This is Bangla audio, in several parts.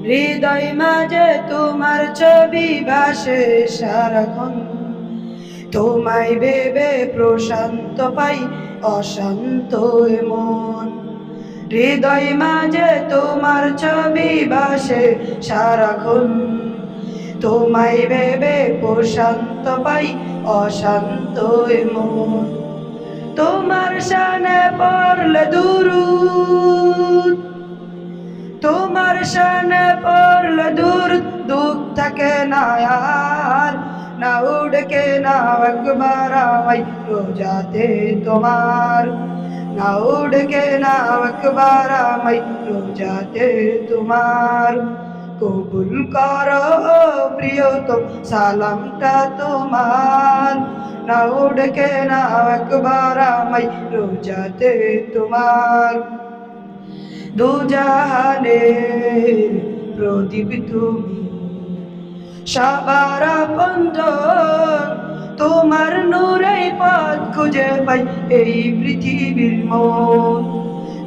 হৃদয় মাঝে তোমার ছবি ভাসে সারাক্ষণ, তোমায় ভেবে প্রশান্ত পাই অশান্ত এ মন। হৃদয় মাঝে তোমার ছবি ভাসে সারাক্ষণ, তোমায় ভেবে প্রশান্ত পাই অশান্ত এ মন। তোমার শানে পড়লে দুরূদ, তোমার শানে পড়লে দুরূদ, দুঃখ থাকে না আর। না উড়কে না একবার আমায় রোজাতে তোমার, না উড়কে না একবার আমায় রোজাতে তোমার। কবুল করো প্রিয়তম সালামটা তোমার, না উড়কে না একবার আমায় রোজাতে তোমার। দু জাহানের প্রদীপ তুমি, সবার আপনজন, তোমার নূরে পথ খুঁজে পাই এই পৃথিবীর মন।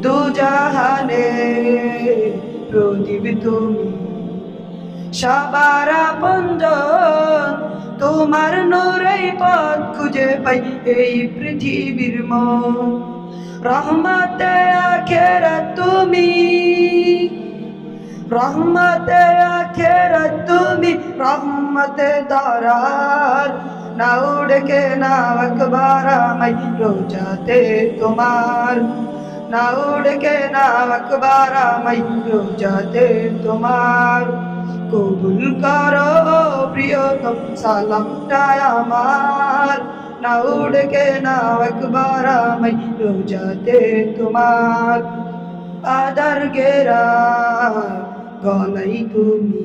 দু জাহানের প্রদীপ তুমি, সবার আপনজন, তোমার নূরে পথ খুঁজে পাই এই পৃথিবীর মন। রহমতে আখেরাত তুমি, রহমতে আখেরাত তুমি, রহমতে দরার। না উড়কে না একবার আমায় রোজাতে তোমার, না উড়কে না একবার আমায় রোজাতে তোমার। কবুল করো প্রিয়তম সালামটা আমার, না উড়কে না একবার আমায় রোজাতে তোমার। আদার গেরা গলাই তুমি,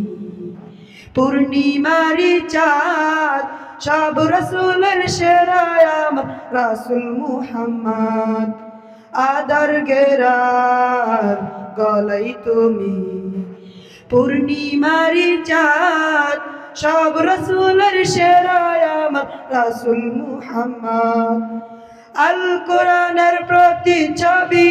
পূর্ণিমারি চাঁদ, সব রাসূলের সেরা আমার রাসূল মুহাম্মদ। আদার গেরা গলাই তুমি, পূর্ণিমারি চাঁদ, সব রাসূলের সেরা আমার রাসূল মুহাম্মদ। আল কোরআনের প্রতিচ্ছবি,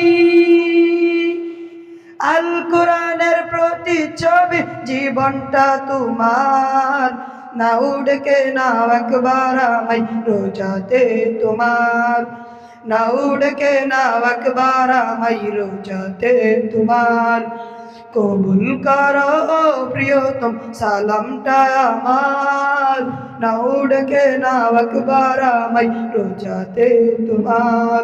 আল কোরআনের প্রতিচ্ছবি, জীবনটা তোমার। না উড়কে না একবার আমায় রোজাতে তোমার, না উড়কে না একবার আমায় রোজাতে তোমার। কবুল করো প্রিয়তম সালামটা আমার, না উড়কে না একবার আমায় রোজাতে তোমার।